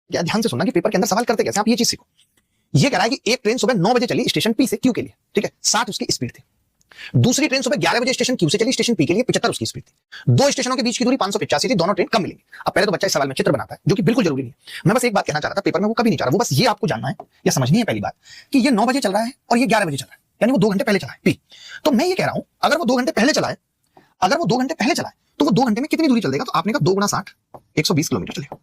क्या ध्यान से सुनना कि पेपर के अंदर सवाल करते कैसे, आप ये चीज सीखो। ये कह रहा है कि एक ट्रेन सुबह 9 बजे चली स्टेशन पी से क्यू के लिए, ठीक है, 60 उसकी स्पीड थी। दूसरी ट्रेन सुबह 11 बजे स्टेशन क्यू से चली स्टेशन पी के लिए, 75 उसकी स्पीड थी। दो स्टेशनों के बीच की दूरी 585 थी, दोनों ट्रेन कब मिलेंगी? अब पहले तो बच्चा इस सवाल में चित्र बनाता है, जो कि बिल्कुल जरूरी नहीं है। मैं बस एक बात कहना चाह रहा था, पेपर में वो कभी नहीं चाह रहा, वो बस ये आपको जानना है या समझनी है पहली बात कि ये 9 बजे चल रहा है और ये 11 बजे चल रहा है, यानी वो 2 घंटे पहले चला है पी। तो मैं ये कह रहा हूं, अगर वो 2 घंटे पहले चला है, तो वो 2 घंटे में कितनी दूरी चल देगा? तो आपने कहा 2 गुना 60, 120 किलोमीटर चलेगा।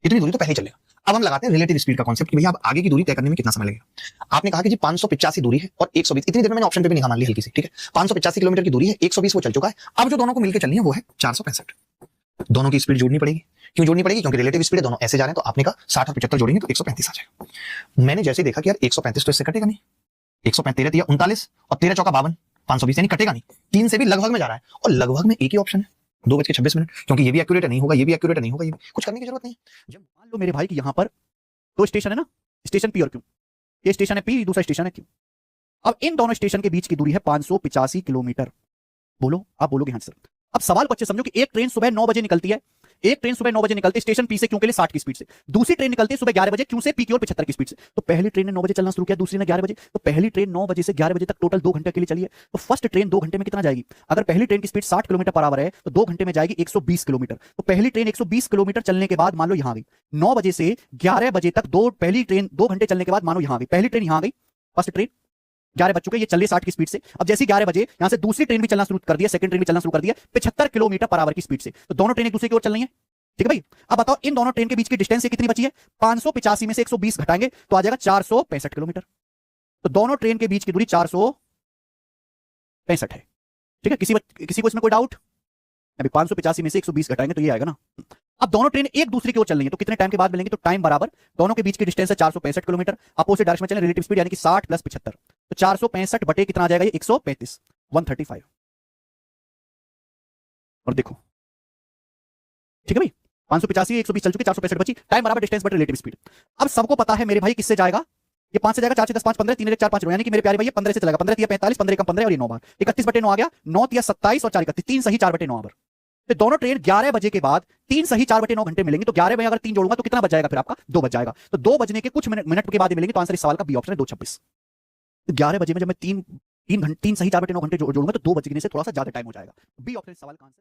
इतनी दूरी तो पहले चलेगा। अब हम लगाते हैं रिलेटिव स्पीड का कॉन्सेप्ट कि भैया अब आगे की दूरी तय करने में कितना समय लगेगा। आपने कहा कि जी 585 दूरी है और 120, इतनी देर में मैंने ऑप्शन पे भी निगाह मान ली हल्की सी, ठीक है। 585 किलोमीटर की दूरी है, 120 वो चल चुका है। अब जो दोनों को मिलकर चलनी है वो है 465। दोनों की स्पीड जोड़नी पड़ेगी। क्यों जोड़नी पड़ेगी? क्योंकि रिलेटिव स्पीड दोनों ऐसे जा रहे हैं, तो आपने कहा 60 और 75 जोड़ेंगे तो 135 आ जाएगा। मैंने जैसे देखा कि यार 135 तो इससे कटेगा नहीं, 135 13 39 और 13 चौका 52, 520 यानी कटेगा नहीं। 3 से भी लगभग में जा रहा है और लगभग में एक ही ऑप्शन है 2:26, क्योंकि ये भी एक्यूरेट नहीं होगा, ये भी एक्यूरेट नहीं होगा, ये कुछ करने की जरूरत नहीं है। जब मान लो मेरे भाई कि यहां पर दो स्टेशन है ना, स्टेशन पी और क्यू, ये स्टेशन है पी, दूसरा स्टेशन है क्यू। अब इन दोनों स्टेशन के बीच की दूरी है 585 किलोमीटर। बोलो, आप बोलोगे हाँ सर। अब सवाल को अच्छे समझो कि एक ट्रेन सुबह 9 बजे निकलती है, एक ट्रेन सुबह 9 बजे निकलती है स्टेशन पी से क्यू के लिए 60 की स्पीड से, दूसरी ट्रेन निकलती है सुबह 11 बजे क्यू से पी की ओर 75 की स्पीड से। तो पहली ट्रेन ने 9 बजे चलना शुरू किया, दूसरी ने 11 बजे, तो पहली ट्रेन 9 बजे से 11 बजे तक टोटल 2 घंटे के लिए चली है। तो फर्स्ट ट्रेन 2 घंटे में कितना जाएगी? अगर पहली ट्रेन की स्पीड 60 किलोमीटर पर आवर है तो 2 घंटे में जाएगी 120 किलोमीटर। तो पहली ट्रेन 120 किलोमीटर चलने के बाद मान लो यहां आ गई, 9 बजे से 11 बजे तक पहली ट्रेन 2 घंटे चलने के बाद मानो यहां आ गई, पहली ट्रेन यहां आ गई, फर्स्ट ट्रेन 11 बज चुके, ये चल रही 60 की स्पीड से। अब जैसे 11 बजे यहां से दूसरी ट्रेन भी चलना शुरू कर दिया, सेकंड ट्रेन भी चलना शुरू कर दिया 75 किलोमीटर पर आवर की स्पीड से। तो दोनों ट्रेन एक दूसरे की ओर चल रही है, ठीक है भाई। अब बताओ इन दोनों ट्रेन के बीच की डिस्टेंस कितनी बची है? 585 में से 120 घटाएंगे तो आ जाएगा 465 किलोमीटर। तो दोनों ट्रेन के बीच की दूरी 465 है, ठीक है। किसी को इसमें कोई डाउट? अभी 585 में से 120 घटाएंगे तो ये आएगा ना। अब दोनों ट्रेन एक दूसरे की ओर चल रही है तो कितने टाइम के बाद मिलेंगे? तो टाइम बराबर दोनों के बीच की डिस्टेंस है 465 किलोमीटर, अपोजिट डायरेक्शन में चलें, रिलेटिव स्पीड यानी कि 60 + 75, तो 465 बटे कितना आ जाएगा? ये 135, 135। और देखो, ठीक है भाई, 585 120 चल चुके, 465 बची, टाइम बराबर डिस्टेंस बटे रिलेटिव स्पीड। अब सबको पता है मेरे भाई किससे जाएगा? ये 5 से जाएगा, 4 से 10 5 15 3 1 4 5 यानी कि मेरे प्यारे भाई ये 15 से चलेगा, 15 3 45 15 कम 15 और ये 9 बार 31 बटे 9 आ गया, 9 3 27 और 4 31, 3 सही 4 बटे 9 आवर। तो दोनों ट्रेन 11 बजे के बाद 3 सही 4 बटे 9 घंटे मिलेंगे। तो 11 में अगर 3 जोड़ूंगा तो कितना बच जाएगा? फिर आपका 2 बच जाएगा। तो 2 बजने के कुछ मिनट के बाद मिलेंगे। तो आंसर इस सवाल का बी ऑप्शन है 2:26। तो 11 बजे में जब मैं 3 सही 4 बटे 9 घंटे जोड़ूंगा तो 2 बजने से थोड़ा सा ज्यादा टाइम हो जाएगा। बी ऑप्शन इस सवाल का आंसर।